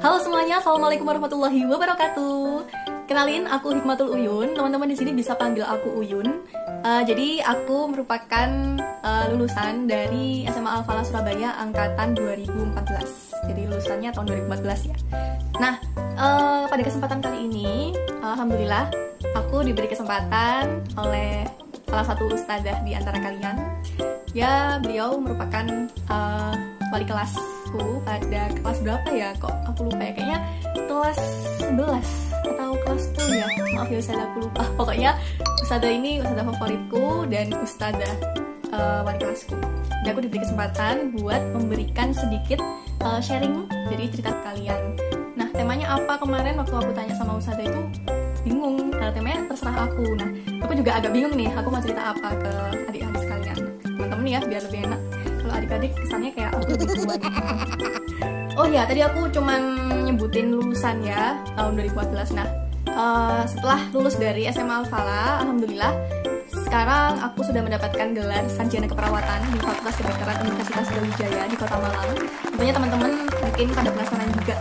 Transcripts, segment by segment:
Halo semuanya, assalamualaikum warahmatullahi wabarakatuh. Kenalin, aku Hikmatul Uyun. Teman-teman di sini bisa panggil aku Uyun. Jadi aku merupakan lulusan dari SMA Al-Falah Surabaya angkatan 2014. Jadi lulusannya tahun 2014 ya. Nah, pada kesempatan kali ini, alhamdulillah, aku diberi kesempatan oleh salah satu ustadzah di antara kalian. Ya, beliau merupakan wali kelasku pada kelas berapa ya? Kok aku lupa ya? Kayaknya kelas 11 atau kelas 10 ya? Maaf ya ustadzah, aku lupa. Pokoknya ustadzah ini ustadzah favoritku dan ustadzah wali kelasku. Dan aku diberi kesempatan buat memberikan sedikit sharing dari cerita kalian. Nah, temanya apa kemarin waktu aku tanya sama ustadzah itu bingung, karena temanya terserah aku. Nah, aku juga agak bingung nih, aku mau cerita apa ke adik-adik sekalian. Teman-teman ya, biar lebih enak. Kalau adik-adik kesannya kayak aku lebih tua gitu. Oh ya, tadi aku cuman nyebutin lulusan ya, tahun 2014. Nah, setelah lulus dari SMA Al-Falah, alhamdulillah, sekarang aku sudah mendapatkan gelar sarjana keperawatan di Fakultas Kedokteran Universitas Brawijaya di Kota Malang. Tentunya teman-teman mungkin pada penasaran juga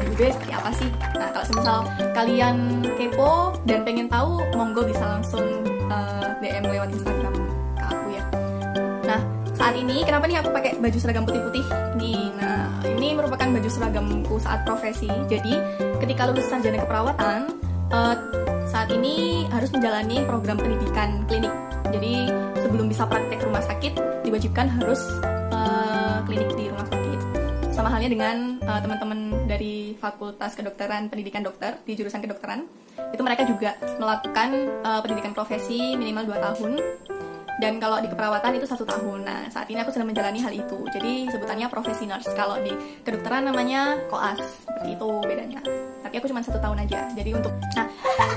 di UB seperti apa sih. Nah, kalau semisal kalian kepo dan pengen tahu, monggo bisa langsung DM lewat Instagram ke aku ya. Nah, saat ini kenapa nih aku pakai baju seragam putih-putih ini? Nah, ini merupakan baju seragamku saat profesi. Jadi, ketika lulus sarjana keperawatan, saat ini harus menjalani program pendidikan klinik. Jadi sebelum bisa praktek rumah sakit diwajibkan harus klinik di rumah sakit. Sama halnya dengan teman-teman dari Fakultas Kedokteran Pendidikan Dokter di jurusan kedokteran, itu mereka juga melakukan pendidikan profesi minimal 2 tahun. Dan kalau di keperawatan itu 1 tahun. Nah, saat ini aku sedang menjalani hal itu. Jadi sebutannya profesi nurse. Kalau di kedokteran namanya koas. Seperti itu bedanya. Tapi aku cuma 1 tahun aja. Jadi untuk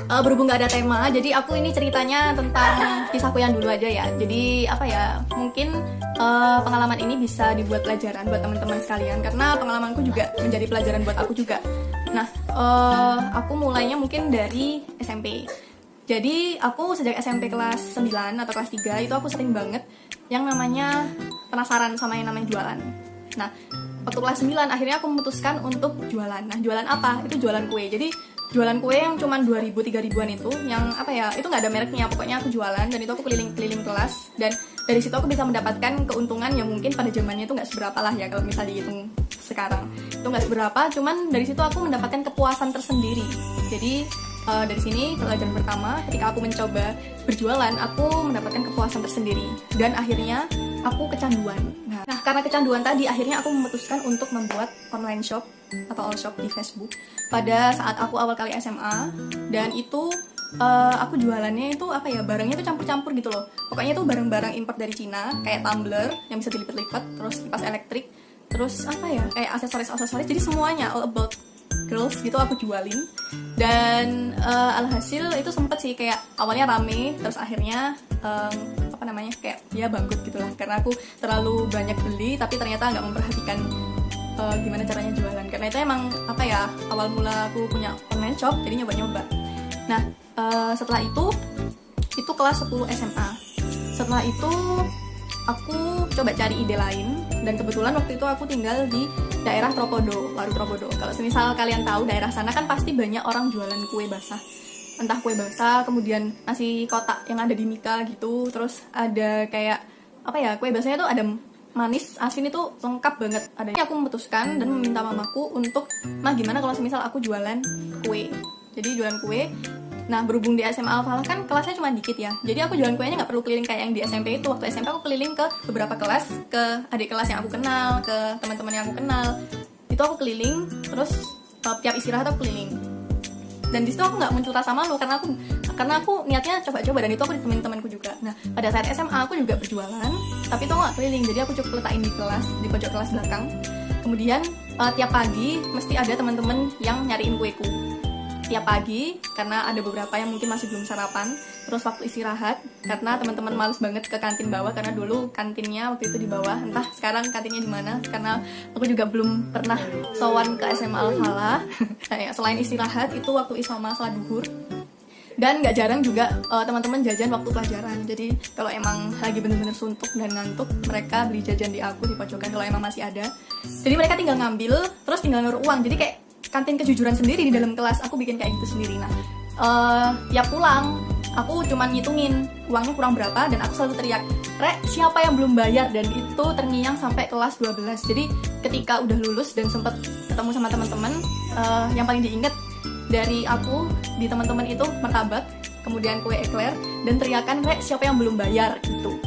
berhubung gak ada tema, jadi aku ini ceritanya tentang kisahku yang dulu aja ya. Jadi apa ya? Mungkin pengalaman ini bisa dibuat pelajaran buat teman-teman sekalian, karena pengalamanku juga menjadi pelajaran buat aku juga. Nah, aku mulainya mungkin dari SMP. Jadi aku sejak SMP kelas 9 atau kelas 3 itu aku sering banget yang namanya penasaran sama yang namanya jualan. Nah, waktu kelas 9 akhirnya aku memutuskan untuk jualan. Nah, jualan apa? Itu jualan kue. Jadi jualan kue yang cuman 2.000, 3.000-an itu, yang apa ya, itu nggak ada mereknya, pokoknya aku jualan. Dan itu aku keliling-keliling kelas, dan dari situ aku bisa mendapatkan keuntungan yang mungkin pada zamannya itu nggak seberapa lah ya, kalau misalnya dihitung sekarang itu nggak seberapa, cuman dari situ aku mendapatkan kepuasan tersendiri. Jadi dari sini pelajaran pertama, ketika aku mencoba berjualan, aku mendapatkan kepuasan tersendiri, dan akhirnya aku kecanduan. Nah, karena kecanduan tadi, akhirnya aku memutuskan untuk membuat online shop atau all shop di Facebook pada saat aku awal kali SMA. Dan itu aku jualannya itu apa ya, barangnya itu campur-campur gitu loh. Pokoknya itu barang-barang import dari Cina, kayak tumbler yang bisa dilipat-lipat, terus kipas elektrik, terus apa ya, kayak aksesoris-aksesoris. Jadi semuanya all about girls gitu aku jualin. Dan alhasil itu sempet sih kayak awalnya rame, terus akhirnya apa namanya, kayak ya bangkrut gitulah, karena aku terlalu banyak beli tapi ternyata nggak memperhatikan gimana caranya jualan. Karena itu emang apa ya, awal mula aku punya online shop, jadi nyoba-nyoba. Nah, setelah itu kelas 10 SMA. Setelah itu aku coba cari ide lain, dan kebetulan waktu itu aku tinggal di daerah Tropodo, Waru Tropodo. Kalau semisal kalian tahu daerah sana kan pasti banyak orang jualan kue basah. Entah kue basah, kemudian nasi kotak yang ada di Mika gitu, terus ada kayak apa ya, kue basahnya tuh ada manis, asin, itu lengkap banget adanya. Aku memutuskan dan meminta mamaku untuk, "Mah, gimana kalau semisal aku jualan kue?" Jadi jualan kue. Nah, berhubung di SMA Al-Falah kan kelasnya cuma dikit ya, jadi aku jualan kuenya nggak perlu keliling kayak yang di SMP itu. Waktu SMP aku keliling ke beberapa kelas, ke adik kelas yang aku kenal, ke teman-teman yang aku kenal. Itu aku keliling, terus tiap istirahat aku keliling. Dan di situ aku nggak muncul rasa malu, karena aku niatnya coba-coba, dan itu aku ditemenin temanku juga. Nah, pada saat SMA aku juga berjualan, tapi itu aku nggak keliling, jadi aku cukup letakin di kelas, di pojok kelas belakang. Kemudian tiap pagi mesti ada teman-teman yang nyariin kueku tiap pagi, karena ada beberapa yang mungkin masih belum sarapan. Terus waktu istirahat, karena teman-teman males banget ke kantin bawah, karena dulu kantinnya waktu itu di bawah, entah sekarang kantinnya di mana, karena aku juga belum pernah sowan ke SMA Al-Falah. Selain istirahat, itu waktu isoma sholat duhur. Dan nggak jarang juga teman-teman jajan waktu pelajaran. Jadi kalau emang lagi bener-bener suntuk dan ngantuk, mereka beli jajan di aku di pojokan kalau emang masih ada. Jadi mereka tinggal ngambil, terus tinggal naruh uang. Jadi kayak kantin kejujuran sendiri di dalam kelas, aku bikin kayak gitu sendiri. Nah, tiap pulang aku cuman ngitungin uangnya kurang berapa dan aku selalu teriak, "Rek, siapa yang belum bayar?" Dan itu terngiang sampai kelas 12. Jadi ketika udah lulus dan sempat ketemu sama teman-teman, yang paling diingat dari aku di teman-teman itu martabak, kemudian kue ekler, dan teriakan, "Rek, siapa yang belum bayar?" gitu.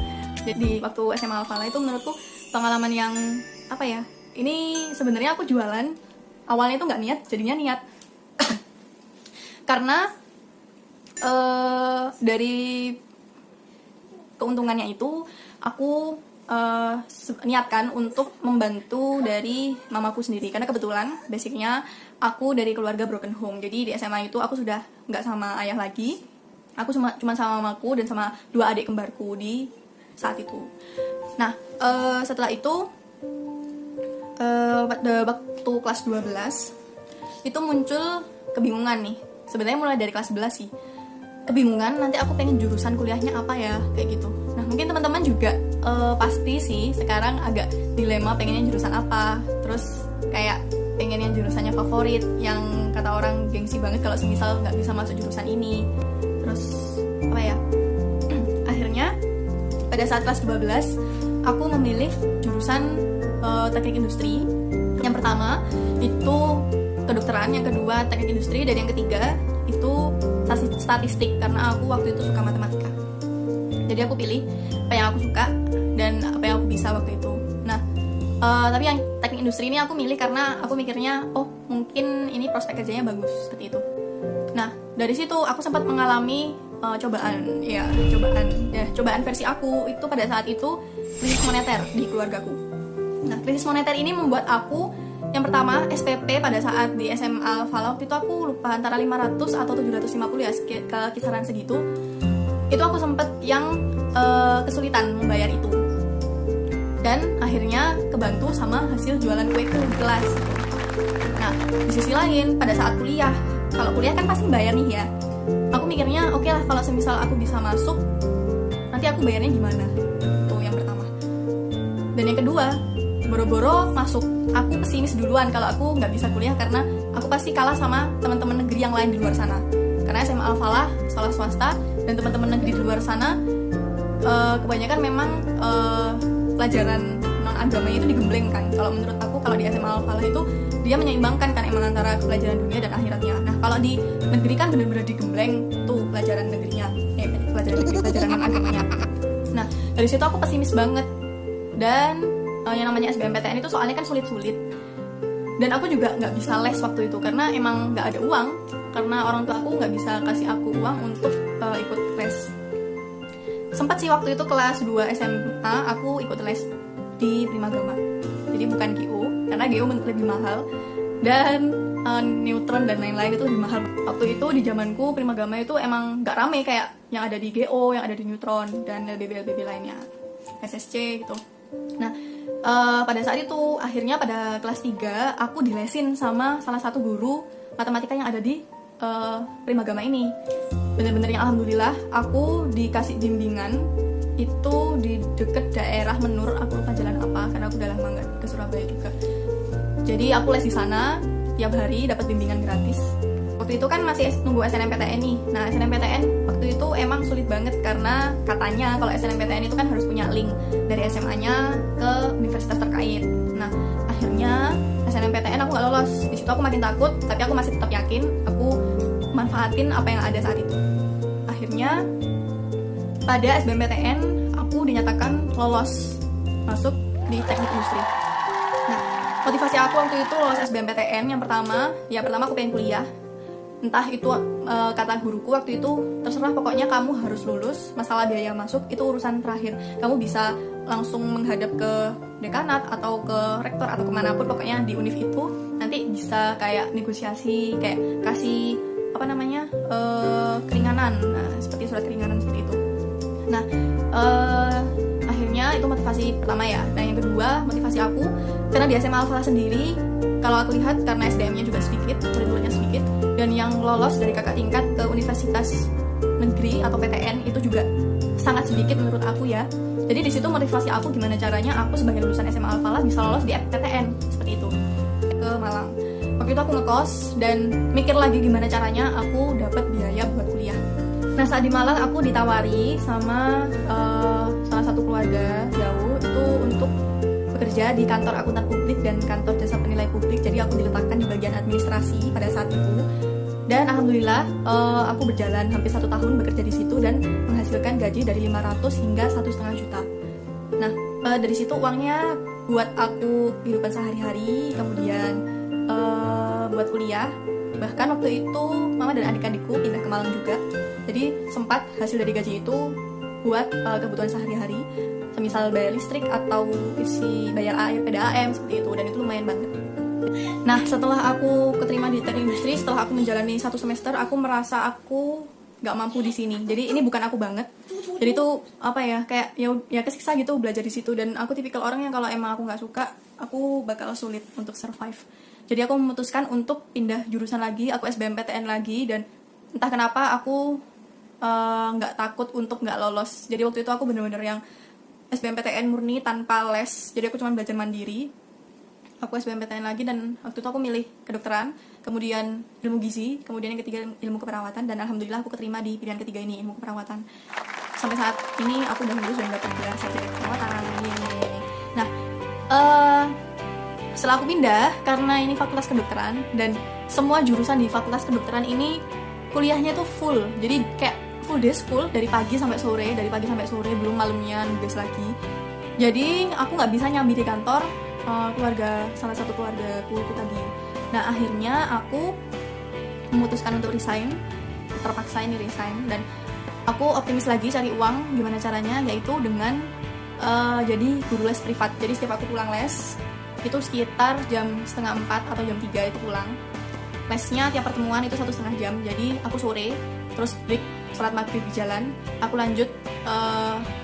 Jadi waktu SMA Al-Falah itu menurutku pengalaman yang apa ya? Ini sebenarnya aku jualan awalnya itu nggak niat, jadinya niat. Karena dari keuntungannya itu aku niatkan untuk membantu dari mamaku sendiri, karena kebetulan basicnya aku dari keluarga broken home. Jadi di SMA itu aku sudah nggak sama ayah lagi, aku cuma sama mamaku dan sama 2 adik kembarku di saat itu. Nah, setelah itu waktu kelas 12 itu muncul kebingungan nih. Sebenarnya mulai dari kelas 11 sih. Kebingungan nanti aku pengen jurusan kuliahnya apa ya, kayak gitu. Nah, mungkin teman-teman juga pasti sih sekarang agak dilema pengennya jurusan apa. Terus kayak pengennya jurusannya favorit yang kata orang gengsi banget kalau semisal nggak bisa masuk jurusan ini. Terus apa ya? Akhirnya pada saat kelas 12 aku memilih jurusan teknik industri. Yang pertama itu kedokteran, yang kedua teknik industri, dan yang ketiga itu statistik karena aku waktu itu suka matematika. Jadi aku pilih apa yang aku suka dan apa yang aku bisa waktu itu. Nah, tapi yang teknik industri ini aku milih karena aku mikirnya, oh mungkin ini prospek kerjanya bagus, seperti itu. Nah, dari situ aku sempat mengalami cobaan versi aku itu pada saat itu krisis moneter di keluargaku. Nah, krisis moneter ini membuat aku, yang pertama SPP pada saat di SMA Al-Falah waktu itu aku lupa antara 500 atau 750 ya, ke kisaran segitu. Itu aku sempet yang kesulitan membayar itu. Dan akhirnya kebantu sama hasil jualan kue di kelas. Nah, di sisi lain pada saat kuliah, kalau kuliah kan pasti bayar nih ya. Aku mikirnya oke lah kalau semisal aku bisa masuk, nanti aku bayarnya gimana? Tuh yang pertama. Dan yang kedua, boro-boro masuk, aku pesimis duluan kalau aku nggak bisa kuliah karena aku pasti kalah sama teman-teman negeri yang lain di luar sana. Karena SMA Al-Falah sekolah swasta dan teman-teman negeri di luar sana kebanyakan memang pelajaran non agamanya itu digembleng kan. Kalau menurut aku kalau di SMA Al-Falah itu dia menyeimbangkan kan emang antara pelajaran dunia dan akhiratnya. Nah, kalau di negeri kan benar-benar digembleng tuh pelajaran negerinya, pelajaran non agamanya. Nah, dari situ aku pesimis banget. Dan yang namanya SBMPTN itu soalnya kan sulit-sulit, dan aku juga nggak bisa les waktu itu karena emang nggak ada uang, karena orang tua aku nggak bisa kasih aku uang untuk ikut les. Sempat sih waktu itu kelas 2 SMA aku ikut les di Primagama, jadi bukan GU karena GU lebih mahal dan neutron dan lain-lain itu lebih mahal. Waktu itu di zamanku Primagama itu emang nggak rame kayak yang ada di GO, yang ada di neutron dan LBB lainnya, SSC gitu. Nah, pada saat itu akhirnya pada kelas 3 aku dilesin sama salah satu guru matematika yang ada di Primagama ini. Bener-bener yang alhamdulillah aku dikasih bimbingan itu di deket daerah Menur, aku lupa jalan apa karena aku udah lama nggak ke Surabaya juga. Jadi aku les di sana tiap hari, dapat bimbingan gratis. Waktu itu kan masih nunggu SNMPTN nih. Nah, SNMPTN waktu itu emang sulit banget karena katanya kalau SNMPTN itu kan harus punya link dari SMA-nya ke universitas terkait. Nah, akhirnya SNMPTN aku nggak lolos. Di situ aku makin takut, tapi aku masih tetap yakin aku manfaatin apa yang ada saat itu. Akhirnya pada SBMPTN aku dinyatakan lolos masuk di teknik industri. Nah, motivasi aku waktu itu lolos SBMPTN yang pertama aku pengen kuliah. Entah itu kata guruku waktu itu, terserah pokoknya kamu harus lulus, masalah biaya masuk itu urusan terakhir. Kamu bisa langsung menghadap ke dekanat atau ke rektor atau kemanapun, pokoknya di univ itu nanti bisa kayak negosiasi, kayak kasih keringanan, nah, seperti surat keringanan seperti itu. Nah, akhirnya itu motivasi pertama ya. Nah, yang kedua motivasi aku karena di SMA Al-Falah sendiri kalau aku lihat karena SDM-nya juga sedikit, murid-muridnya sedikit, dan yang lolos dari kakak tingkat ke universitas negeri atau PTN itu juga sangat sedikit menurut aku ya. Jadi di situ motivasi aku gimana caranya aku sebagai lulusan SMA Al-Falah bisa lolos di PTN seperti itu ke Malang. waktu itu aku ngekos dan mikir lagi gimana caranya aku dapat biaya buat kuliah. Nah, saat di Malang aku ditawari sama salah satu keluarga jauh itu untuk bekerja di kantor akuntan publik dan kantor jasa penilai publik. Jadi aku diletakkan di bagian administrasi pada saat itu. Dan alhamdulillah aku berjalan hampir 1 tahun bekerja di situ dan menghasilkan gaji dari 500 hingga 1,5 juta. Nah, dari situ uangnya buat aku kehidupan sehari-hari, kemudian buat kuliah. Bahkan waktu itu mama dan adik-adikku pindah ke Malang juga. Jadi sempat hasil dari gaji itu buat kebutuhan sehari-hari, semisal bayar listrik atau isi bayar air PDAM seperti itu, dan itu lumayan banget. Nah, setelah aku keterima di teknik industri, setelah aku menjalani 1 semester, aku merasa aku nggak mampu di sini. Jadi ini bukan aku banget. Jadi itu apa ya, kayak ya kesiksa gitu belajar di situ. Dan aku tipikal orang yang kalau emang aku nggak suka, aku bakal sulit untuk survive. Jadi aku memutuskan untuk pindah jurusan lagi, aku SBMPTN lagi, dan entah kenapa aku nggak takut untuk nggak lolos. Jadi waktu itu aku bener-bener yang SBMPTN murni tanpa les. Jadi aku cuma belajar mandiri. Aku SBMPTN lagi dan waktu itu aku milih kedokteran, kemudian ilmu gizi, kemudian yang ketiga ilmu keperawatan, dan alhamdulillah aku keterima di pilihan ketiga ini, ilmu keperawatan. Sampai saat ini aku udah lulus dan dapat gelar sarjana keperawatan. Nah, setelah aku pindah, karena ini fakultas kedokteran dan semua jurusan di fakultas kedokteran ini kuliahnya tuh full. Jadi kayak full day school dari pagi sampai sore, belum malamnya nugas lagi. Jadi aku nggak bisa nyambi di kantor salah satu keluargaku itu tadi. Nah, akhirnya aku memutuskan untuk resign, terpaksa ini resign, dan aku optimis lagi cari uang gimana caranya, yaitu dengan jadi guru les privat. Jadi setiap aku pulang les itu sekitar jam 3:30 atau jam 3 itu pulang. Lesnya tiap pertemuan itu 1,5 jam. Jadi aku sore terus break sholat maghrib di jalan, aku lanjut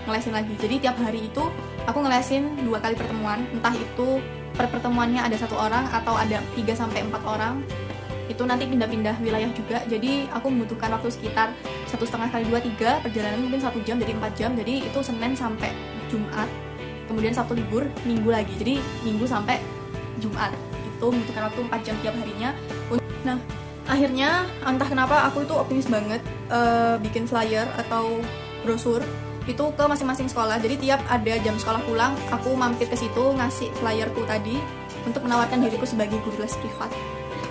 ngelesin lagi. Jadi tiap hari itu aku ngelesin 2 kali pertemuan, entah itu per pertemuannya ada 1 orang atau ada 3-4 orang. Itu nanti pindah-pindah wilayah juga. Jadi aku membutuhkan waktu sekitar 1,5 kali 2, 3 perjalanan mungkin 1 jam, jadi 4 jam. Jadi itu Senin sampai Jumat, kemudian Sabtu libur, Minggu lagi. Jadi Minggu sampai Jumat itu membutuhkan waktu 4 jam tiap harinya. Nah, akhirnya entah kenapa aku itu optimis banget bikin flyer atau brosur itu ke masing-masing sekolah. Jadi tiap ada jam sekolah pulang, aku mampir ke situ ngasih flyerku tadi untuk menawarkan diriku sebagai guru les privat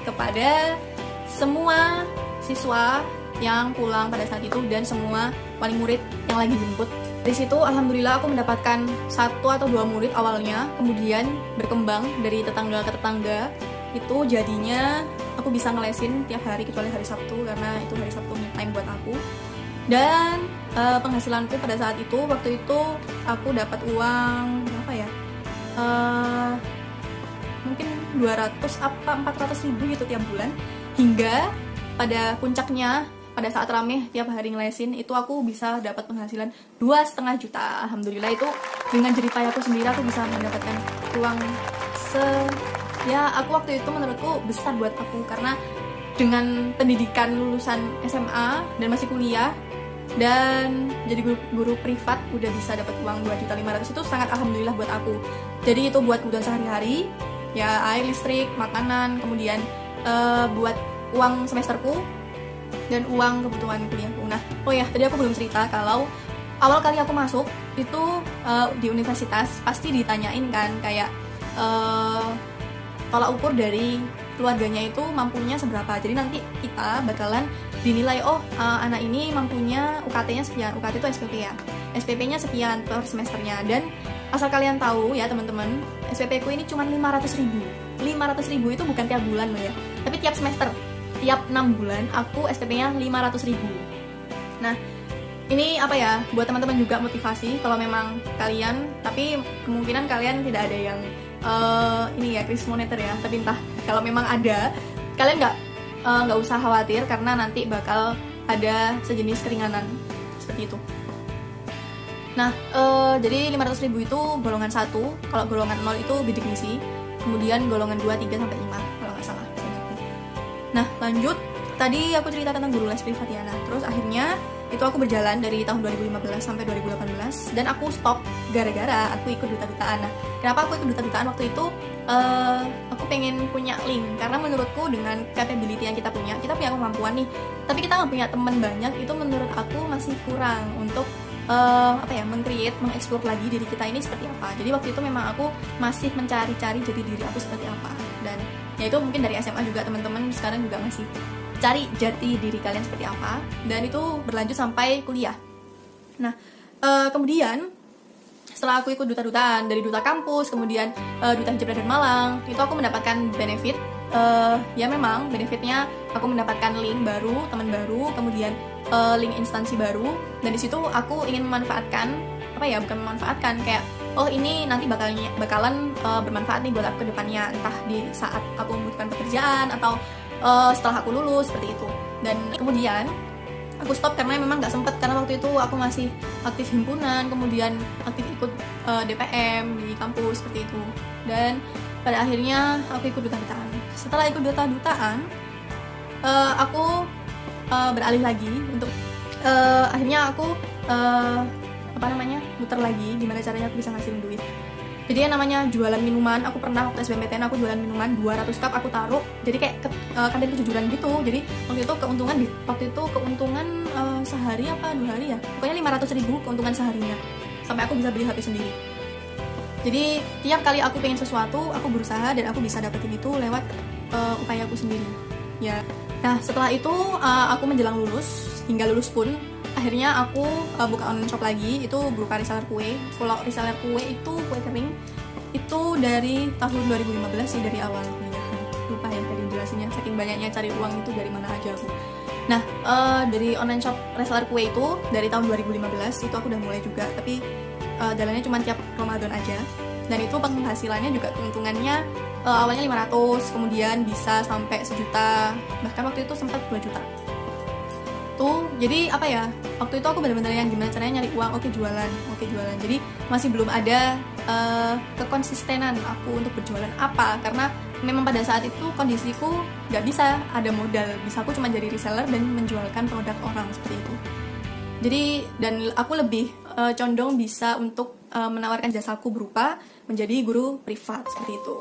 kepada semua siswa yang pulang pada saat itu dan semua wali murid yang lagi jemput. Dari situ alhamdulillah aku mendapatkan 1 atau 2 murid awalnya, kemudian berkembang dari tetangga ke tetangga. Itu jadinya aku bisa ngelesin tiap hari kecuali hari Sabtu, karena itu hari Sabtu me time buat aku. Dan penghasilanku pada saat itu, waktu itu aku dapat uang berapa ya, mungkin 200 apa 400 ribu gitu tiap bulan. Hingga pada puncaknya, pada saat rame tiap hari ngelesin, itu aku bisa dapat penghasilan 2,5 juta. Alhamdulillah, itu dengan jeripaya aku sendiri aku bisa mendapatkan uang ya aku waktu itu menurutku besar buat aku, karena dengan pendidikan lulusan SMA dan masih kuliah dan jadi guru privat udah bisa dapat uang 2.500.000, itu sangat alhamdulillah buat aku. Jadi itu buat kebutuhan sehari-hari, ya air, listrik, makanan, kemudian buat uang semesterku dan uang kebutuhan kuliahku. Nah, oh ya, tadi aku belum cerita kalau awal kali aku masuk itu di universitas pasti ditanyain kan kayak tolak ukur dari keluarganya itu mampunya seberapa. Jadi nanti kita bakalan dinilai, anak ini mampunya UKT-nya sekian. UKT itu SPP ya. SPP-nya sekian per semesternya. Dan asal kalian tahu ya teman-teman, SPP ku ini cuma 500.000. 500.000 itu bukan tiap bulan loh ya, tapi tiap semester. Tiap 6 bulan aku SPP-nya 500.000. Nah, ini apa ya, buat teman-teman juga motivasi kalau memang kalian, tapi kemungkinan kalian tidak ada yang ini ya krisis moneter ya, tapi entah kalau memang ada, kalian nggak usah khawatir karena nanti bakal ada sejenis keringanan seperti itu. Nah, jadi 500.000 itu golongan 1, kalau golongan 0 itu bidik misi, kemudian golongan 2, 3, sampai 5 kalau nggak salah. Nah, lanjut, tadi aku cerita tentang guru les privat ya. Nah, terus akhirnya Itu aku berjalan dari tahun 2015 sampai 2018 dan aku stop gara-gara aku ikut duta-dutaan. Nah, kenapa aku ikut duta-dutaan waktu itu? Aku pengen punya link karena menurutku dengan capability yang kita punya kemampuan nih, tapi kita nggak punya teman banyak, itu menurut aku masih kurang untuk meng-create, mengeksplor lagi diri kita ini seperti apa. Jadi waktu itu memang aku masih mencari-cari jati diri aku seperti apa, dan ya itu mungkin dari SMA juga teman-teman sekarang juga masih cari jati diri kalian seperti apa, dan itu berlanjut sampai kuliah. Nah, kemudian setelah aku ikut duta-dutaan dari duta kampus, kemudian duta Hijab dan Malang, itu aku mendapatkan benefit. Ya memang benefitnya aku mendapatkan link baru, teman baru, kemudian link instansi baru, dan di situ aku ingin memanfaatkan bukan memanfaatkan, kayak oh ini nanti bakalan bermanfaat nih buat aku ke depannya, entah di saat aku membutuhkan pekerjaan atau setelah aku lulus, seperti itu. Dan kemudian aku stop karena memang nggak sempet, karena waktu itu aku masih aktif himpunan, kemudian aktif ikut DPM di kampus seperti itu, dan pada akhirnya aku ikut duta-dutaan. Setelah ikut duta-dutaan, aku beralih lagi untuk akhirnya aku muter lagi gimana caranya aku bisa ngasilin duit. Jadi yang namanya jualan minuman, aku pernah waktu SBMPTN aku jualan minuman 200 cup aku taruh, jadi kayak kantin kejujuran gitu. Jadi waktu itu keuntungan sehari apa 2 hari ya, pokoknya 500.000 keuntungan seharinya, sampai aku bisa beli HP sendiri. Jadi tiap kali aku pengen sesuatu, aku berusaha dan aku bisa dapetin itu lewat upaya aku sendiri ya. Nah, setelah itu aku menjelang lulus, hingga lulus pun akhirnya aku buka online shop lagi, itu berupa reseller kue. Kalau reseller kue itu kue kering, itu dari tahun 2015 sih, dari awal kuliah. Lupa ya tadi jelasinnya, saking banyaknya cari uang itu dari mana aja aku. Nah, dari online shop reseller kue itu dari tahun 2015 itu aku udah mulai juga, tapi jalannya cuma tiap Ramadan aja. Dan itu penghasilannya juga keuntungannya awalnya 500, kemudian bisa sampai 1 juta, bahkan waktu itu sempat 2 juta. Jadi waktu itu aku benar-benar yang gimana caranya nyari uang, oke jualan. Jadi masih belum ada kekonsistenan aku untuk berjualan apa, karena memang pada saat itu kondisiku nggak bisa ada modal, bisa aku cuma jadi reseller dan menjualkan produk orang seperti itu. Jadi dan aku lebih condong bisa untuk menawarkan jasaku berupa menjadi guru privat seperti itu.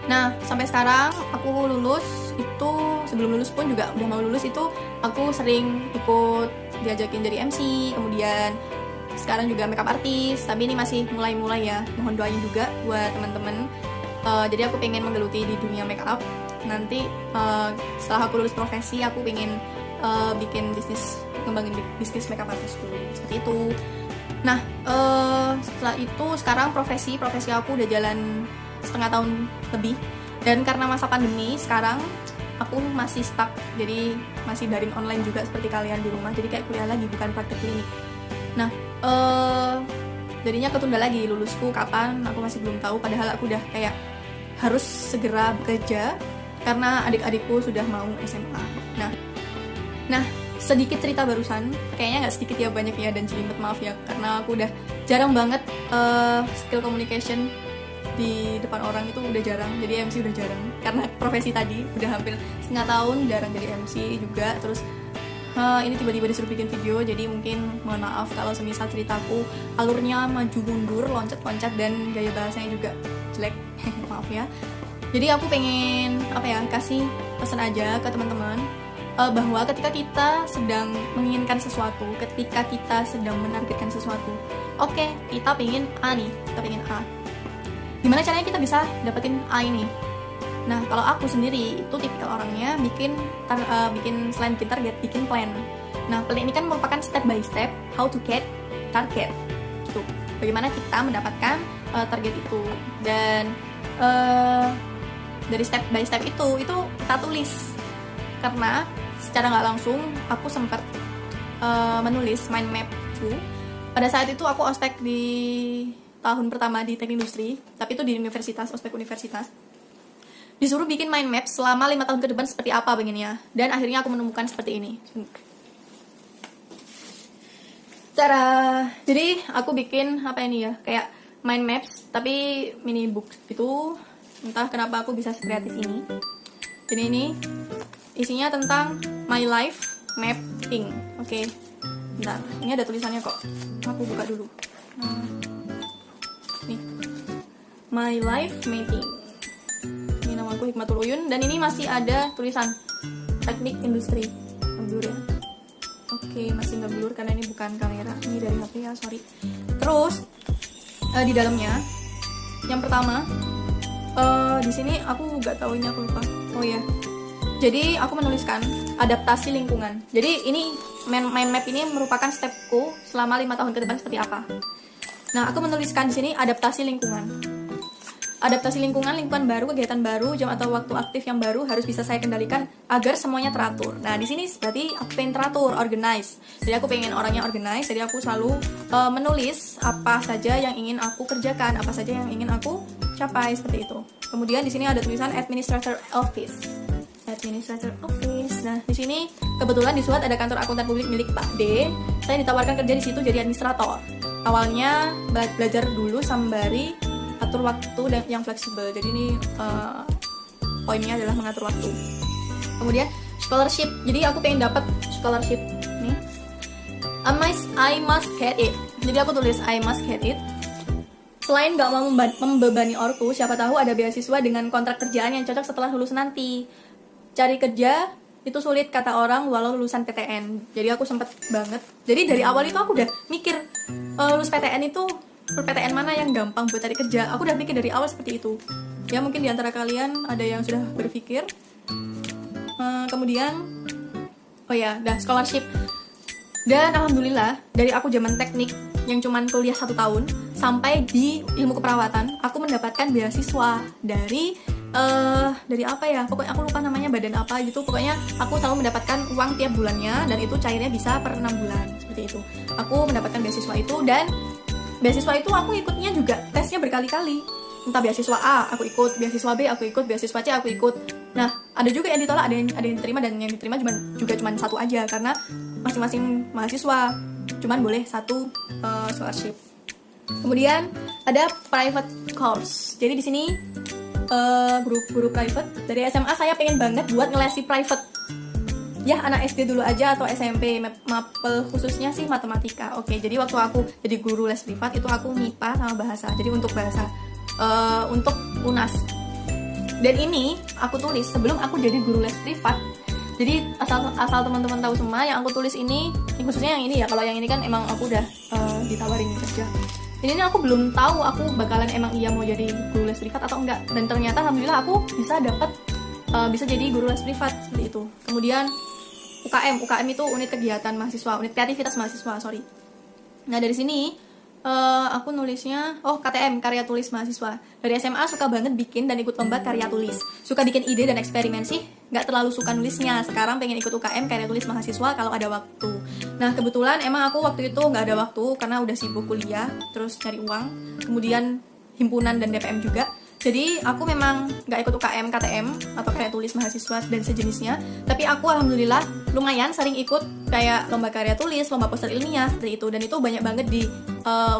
Nah, sampai sekarang aku lulus itu, sebelum lulus pun juga udah mau lulus itu aku sering ikut diajakin jadi MC, kemudian sekarang juga makeup artist, tapi ini masih mulai-mulai ya, mohon doain juga buat teman-teman. Jadi aku pengen menggeluti di dunia makeup. Nanti setelah aku lulus profesi, aku pengen bikin bisnis, ngembangin bisnis makeup artist dulu, seperti itu. Nah, setelah itu sekarang profesi aku udah jalan setengah tahun lebih, dan karena masa pandemi sekarang aku masih stuck, jadi masih daring online juga seperti kalian di rumah, jadi kayak kuliah lagi bukan praktek klinik. Nah, jadinya ketunda lagi lulusku kapan, aku masih belum tahu, padahal aku udah kayak harus segera bekerja karena adik-adikku sudah mau SMA. Nah, sedikit cerita barusan, kayaknya nggak sedikit ya, banyak ya, dan jelimet, maaf ya, karena aku udah jarang banget skill communication di depan orang itu udah jarang, jadi MC udah jarang karena profesi tadi udah hampir setengah tahun jarang jadi MC juga. Terus ini tiba-tiba disuruh bikin video, jadi mungkin mohon maaf kalau semisal ceritaku alurnya maju mundur, loncat-loncat, dan gaya bahasanya juga jelek. Maaf ya. Jadi aku pengen kasih pesan aja ke teman-teman, bahwa ketika kita sedang menginginkan sesuatu, ketika kita sedang menargetkan sesuatu, oke, kita pengen A nih, kita pengen A. Gimana caranya kita bisa dapetin A ini? Nah, kalau aku sendiri itu tipikal orangnya bikin selain bikin target, bikin plan. Nah, plan ini kan merupakan step by step how to get target. Gitu. Bagaimana kita mendapatkan target itu, dan dari step by step itu kita tulis. Karena secara nggak langsung aku sempat menulis mind mapku. Pada saat itu aku ospek di tahun pertama di teknik industri, tapi itu di universitas, ospek universitas. Disuruh bikin mind map selama 5 tahun ke depan seperti apa pengennya, dan akhirnya aku menemukan seperti ini. Jadi aku bikin kayak mind maps tapi mini book gitu. Entah kenapa aku bisa sekreatif ini. Jadi ini isinya tentang my life, mapping. Oke. Bentar, ini ada tulisannya kok. Aku buka dulu. Nih. My life mapping. Ini nama aku Hikmatul Uyun dan ini masih ada tulisan teknik industri. Blur ya. Oke, masih nggak blur karena ini bukan kamera. Ini dari HP ya, sorry. Terus di dalamnya yang pertama di sini aku nggak tahu, ini aku lupa. Oh ya. Jadi aku menuliskan adaptasi lingkungan. Jadi ini mind map ini merupakan stepku selama 5 tahun ke depan seperti apa. Nah, aku menuliskan di sini adaptasi lingkungan. Adaptasi lingkungan baru, kegiatan baru, jam atau waktu aktif yang baru harus bisa saya kendalikan agar semuanya teratur. Nah, di sini berarti aku pengen teratur, organize. Jadi aku pengen orangnya organize, jadi aku selalu menulis apa saja yang ingin aku kerjakan, apa saja yang ingin aku capai, seperti itu. Kemudian di sini ada tulisan administrator office. Administrator office. Nah, di sini kebetulan di SWAT ada kantor akuntan publik milik Pak D. Saya ditawarkan kerja di situ jadi administrator. Awalnya belajar dulu sembari atur waktu dan yang fleksibel. Jadi ini poinnya adalah mengatur waktu. Kemudian scholarship. Jadi aku pengen dapat scholarship nih. I must get it. Jadi aku tulis I must get it. Selain gak mau membebani ortu, siapa tahu ada beasiswa dengan kontrak kerjaan yang cocok setelah lulus nanti. Cari kerja itu sulit kata orang walau lulusan PTN. Jadi aku sempet banget. Jadi dari awal itu aku udah mikir lulus PTN itu PTN mana yang gampang buat cari kerja. Aku udah mikir dari awal seperti itu. Ya mungkin diantara kalian ada yang sudah berpikir. Kemudian scholarship. Dan alhamdulillah dari aku zaman teknik yang cuman kuliah 1 tahun sampai di ilmu keperawatan, aku mendapatkan beasiswa dari apa ya, pokoknya aku lupa namanya, badan apa gitu. Pokoknya aku selalu mendapatkan uang tiap bulannya dan itu cairnya bisa per 6 bulan seperti itu. Aku mendapatkan beasiswa itu dan beasiswa itu aku ikutnya juga tesnya berkali-kali. Entah beasiswa A aku ikut, beasiswa B aku ikut, beasiswa C aku ikut. Nah, ada juga yang ditolak, ada yang diterima, dan yang diterima juga cuma 1 aja karena masing-masing mahasiswa cuman boleh 1 scholarship. Kemudian ada private course. Jadi di sini guru private dari SMA saya pengen banget buat ngelesi private. Ya, anak SD dulu aja atau SMP, mapel khususnya sih matematika. Oke, jadi waktu aku jadi guru les privat itu aku MIPA sama bahasa. Jadi untuk bahasa untuk UNAS. Dan ini aku tulis sebelum aku jadi guru les privat. Jadi asal teman-teman tahu semua, yang aku tulis ini khususnya yang ini ya. Kalau yang ini kan emang aku udah ditawarin kerja. Jadi ini aku belum tahu aku bakalan emang mau jadi guru les privat atau enggak. Dan ternyata alhamdulillah aku bisa jadi guru les privat seperti itu. Kemudian UKM itu unit kegiatan mahasiswa, unit kreativitas mahasiswa, sorry. Nah dari sini aku nulisnya KTM, karya tulis mahasiswa. Dari SMA suka banget bikin dan ikut lomba karya tulis. Suka bikin ide dan eksperimen sih, nggak terlalu suka nulisnya. Sekarang pengen ikut UKM karya tulis mahasiswa kalau ada waktu. Nah kebetulan emang aku waktu itu nggak ada waktu karena udah sibuk kuliah, terus cari uang, kemudian himpunan dan DPM juga. Jadi aku memang nggak ikut UKM, KTM atau karya tulis mahasiswa dan sejenisnya. Tapi aku alhamdulillah lumayan sering ikut kayak lomba karya tulis, lomba poster ilmiah seperti itu. Dan itu banyak banget di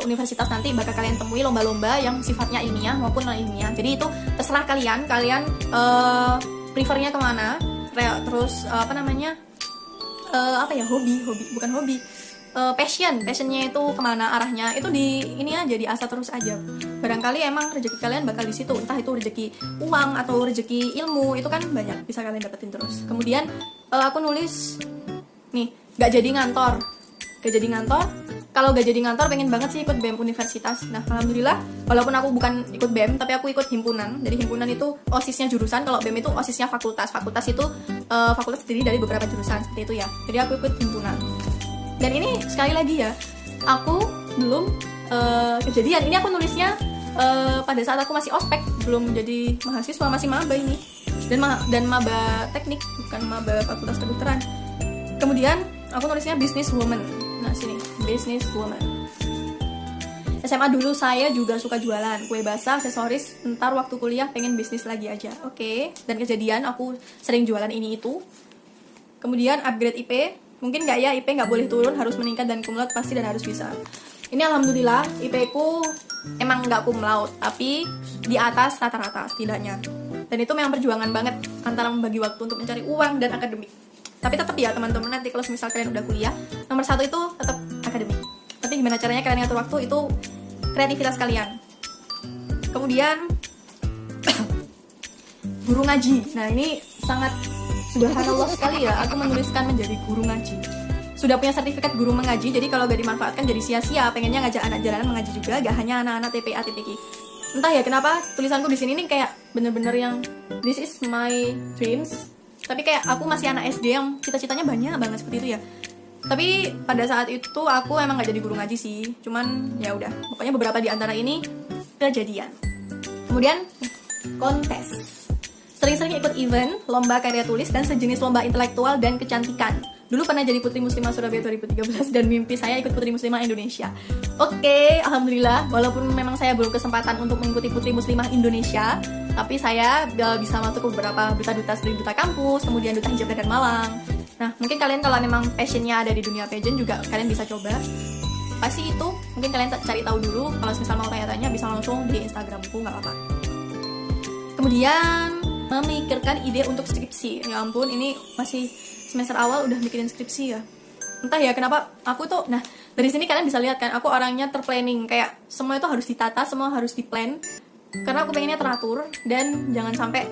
universitas nanti bakal kalian temui lomba-lomba yang sifatnya ilmiah maupun non ilmiah. Jadi itu terserah kalian prefernya kemana. Terus passionnya itu kemana arahnya, itu ini aja diasah terus aja. Barangkali emang rezeki kalian bakal di situ, entah itu rezeki uang atau rezeki ilmu, itu kan banyak bisa kalian dapetin terus. Kemudian aku nulis nih, gak jadi ngantor. Kalau gak jadi ngantor pengen banget sih ikut BEM universitas. Nah alhamdulillah walaupun aku bukan ikut BEM tapi aku ikut himpunan. Jadi himpunan itu OSISnya jurusan, kalau BEM itu OSISnya fakultas. Fakultas itu fakultas terdiri dari beberapa jurusan seperti itu ya. Jadi aku ikut himpunan. Dan ini sekali lagi ya, aku belum kejadian. Ini aku nulisnya pada saat aku masih ospek, belum jadi mahasiswa, masih maba ini. Dan maba teknik, bukan maba fakultas kedokteran. Kemudian aku nulisnya business woman. Nah sini, business woman. SMA dulu saya juga suka jualan kue basah, aksesoris. Ntar waktu kuliah pengen bisnis lagi aja. Oke. Dan kejadian aku sering jualan ini itu. Kemudian upgrade IP. Mungkin nggak ya, IP nggak boleh turun, harus meningkat dan cum laude pasti dan harus bisa. Ini alhamdulillah IP ku emang nggak cum laude, tapi di atas rata-rata setidaknya. Dan itu memang perjuangan banget antara membagi waktu untuk mencari uang dan akademik. Tapi tetap ya teman-teman, nanti kalau misal kalian udah kuliah, nomor satu itu tetap akademik. Tapi gimana caranya kalian ngatur waktu itu kreativitas kalian. Kemudian guru ngaji. Nah ini sangat subhanallah sekali ya, aku menuliskan menjadi guru ngaji. Sudah punya sertifikat guru mengaji, jadi kalau gak dimanfaatkan jadi sia-sia. Pengennya ngajak anak jalanan mengaji juga, gak hanya anak-anak TPA TPQ. Entah ya kenapa tulisanku di sini nih kayak bener-bener yang this is my dreams. Tapi kayak aku masih anak SD yang cita-citanya banyak banget seperti itu ya. Tapi pada saat itu aku emang gak jadi guru ngaji sih. Cuman ya udah, pokoknya beberapa di antara ini kejadian. Kemudian kontes. Sering-sering ikut event, lomba karya tulis, dan sejenis lomba intelektual dan kecantikan. Dulu pernah jadi Putri Muslimah Surabaya 2013 dan mimpi saya ikut Putri Muslimah Indonesia. Oke, alhamdulillah, walaupun memang saya belum kesempatan untuk mengikuti Putri Muslimah Indonesia, tapi saya bisa masuk ke beberapa duta-duta seperti duta kampus, kemudian duta hijab dan Malang. Nah, mungkin kalian kalau memang passionnya ada di dunia pageant juga kalian bisa coba. Pasti itu, mungkin kalian cari tahu dulu. Kalau misal mau tanya-tanya bisa langsung di Instagramku, nggak apa-apa. Kemudian memikirkan ide untuk skripsi. Ya ampun, ini masih semester awal udah bikin skripsi ya. Entah ya kenapa aku tuh, nah dari sini kalian bisa lihat kan, aku orangnya terplanning, kayak semua itu harus ditata, semua harus diplan, karena aku pengennya teratur dan jangan sampai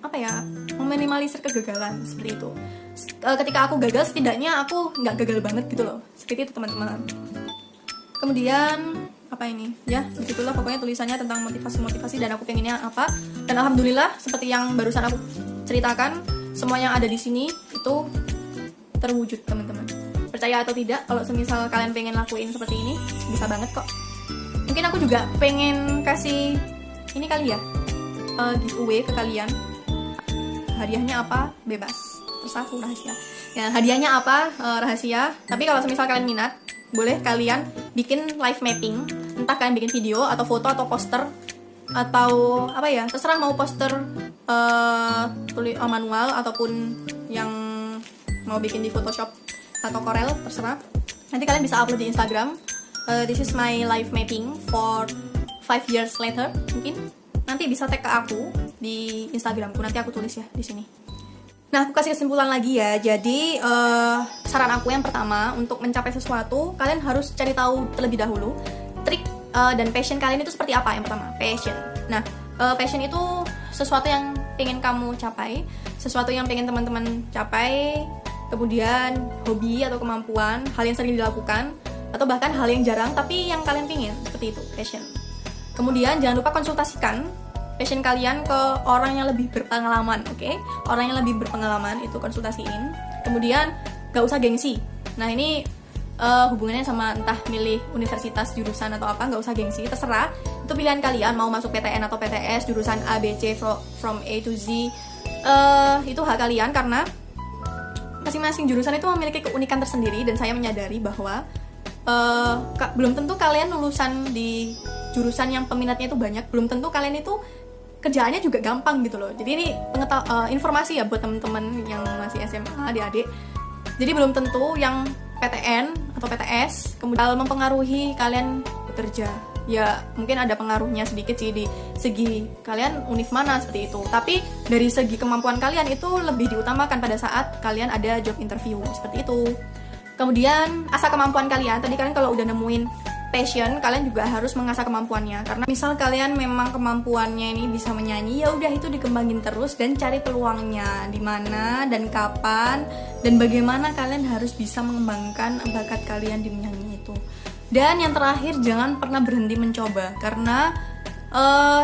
apa ya, meminimalisir kegagalan seperti itu. Ketika aku gagal, setidaknya aku nggak gagal banget gitu loh, seperti itu teman-teman. Kemudian apa ini ya, begitulah pokoknya tulisannya tentang motivasi dan aku pengennya apa. Dan alhamdulillah seperti yang barusan aku ceritakan, semua yang ada di sini itu terwujud teman-teman. Percaya atau tidak, kalau semisal kalian pengen lakuin seperti ini, bisa banget kok. Mungkin aku juga pengen kasih ini kali ya, giveaway ke kalian. Hadiahnya apa? Bebas, terserah, aku rahasia. Ya, hadiahnya apa? Rahasia. Tapi kalau semisal kalian minat, boleh kalian bikin live mapping. Entah kalian bikin video atau foto atau poster atau apa ya, terserah mau poster manual ataupun yang mau bikin di Photoshop atau Corel, terserah. Nanti kalian bisa upload di Instagram. This is my live mapping for 5 years later. Mungkin nanti bisa tag ke aku di Instagramku, nanti aku tulis ya di sini. Nah, aku kasih kesimpulan lagi ya. Jadi saran aku yang pertama, untuk mencapai sesuatu kalian harus cari tahu terlebih dahulu trik dan passion kalian itu seperti apa. Yang pertama, passion. Nah, passion itu sesuatu yang pengen kamu capai, sesuatu yang pengen teman-teman capai, kemudian hobi atau kemampuan, hal yang sering dilakukan, atau bahkan hal yang jarang tapi yang kalian pengen, seperti itu, passion. Kemudian jangan lupa konsultasikan passion kalian ke orang yang lebih berpengalaman, oke? Orang yang lebih berpengalaman itu konsultasiin. Kemudian gak usah gengsi. Nah ini hubungannya sama entah milih universitas, jurusan atau apa, gak usah gengsi, terserah. Itu pilihan kalian, mau masuk PTN atau PTS, jurusan A, B, C, from A to Z. Itu hak kalian, karena masing-masing jurusan itu memiliki keunikan tersendiri. Dan saya menyadari bahwa belum tentu kalian lulusan di jurusan yang peminatnya itu banyak, belum tentu kalian itu kerjaannya juga gampang gitu loh. Jadi ini informasi ya buat temen-temen yang masih SMA, adik-adik. Jadi belum tentu yang PTN atau PTS kemudian mempengaruhi kalian bekerja. Ya mungkin ada pengaruhnya sedikit sih di segi kalian univ mana seperti itu. Tapi dari segi kemampuan kalian itu lebih diutamakan pada saat kalian ada job interview seperti itu. Kemudian asah kemampuan kalian. Tadi kalian kalau udah nemuin passion, kalian juga harus mengasah kemampuannya. Karena misal kalian memang kemampuannya ini bisa menyanyi, ya udah itu dikembangin terus dan cari peluangnya di mana dan kapan dan bagaimana kalian harus bisa mengembangkan bakat kalian di menyanyi itu. Dan yang terakhir, jangan pernah berhenti mencoba, karena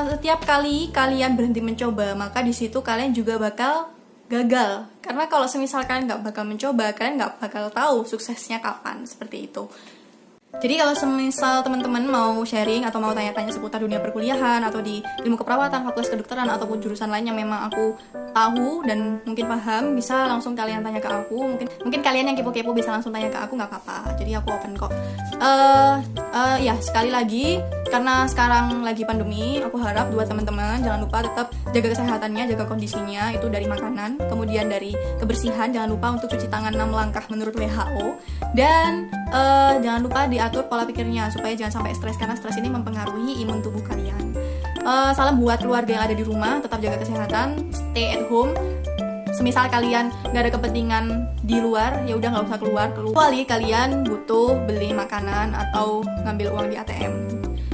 setiap kali kalian berhenti mencoba, maka di situ kalian juga bakal gagal. Karena kalau semisal kalian nggak bakal mencoba, kalian nggak bakal tahu suksesnya kapan, seperti itu. Jadi kalau semisal teman-teman mau sharing atau mau tanya-tanya seputar dunia perkuliahan atau di ilmu keperawatan, fakultas kedokteran ataupun jurusan lain yang memang aku tahu dan mungkin paham, bisa langsung kalian tanya ke aku. Mungkin kalian yang kepo-kepo bisa langsung tanya ke aku, nggak apa-apa. Jadi aku open kok. Ya sekali lagi, karena sekarang lagi pandemi, aku harap buat teman-teman jangan lupa tetap jaga kesehatannya, jaga kondisinya, itu dari makanan, kemudian dari kebersihan, jangan lupa untuk cuci tangan 6 langkah menurut WHO, dan jangan lupa diatur pola pikirnya supaya jangan sampai stres, karena stres ini mempengaruhi imun tubuh kalian. Salam buat keluarga yang ada di rumah, tetap jaga kesehatan, stay at home, semisal kalian nggak ada kepentingan di luar, ya udah nggak usah keluar, kecuali kalian butuh beli makanan atau ngambil uang di ATM.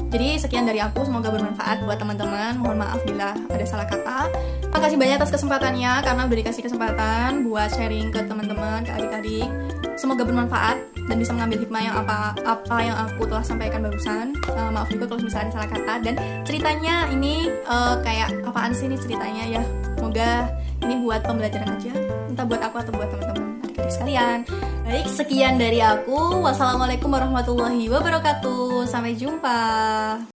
Jadi sekian dari aku, semoga bermanfaat buat teman-teman. Mohon maaf bila ada salah kata. Makasih banyak atas kesempatannya, karena udah dikasih kesempatan buat sharing ke teman-teman, ke adik-adik. Semoga bermanfaat dan bisa mengambil hikmah yang apa yang aku telah sampaikan barusan. Maaf juga kalau misalnya ada salah kata. Dan ceritanya ini kayak apaan sih nih ceritanya ya. Semoga ini buat pembelajaran aja, entah buat aku atau buat teman-teman adik-adik sekalian. Baik, sekian dari aku. Wassalamualaikum warahmatullahi wabarakatuh. Sampai jumpa.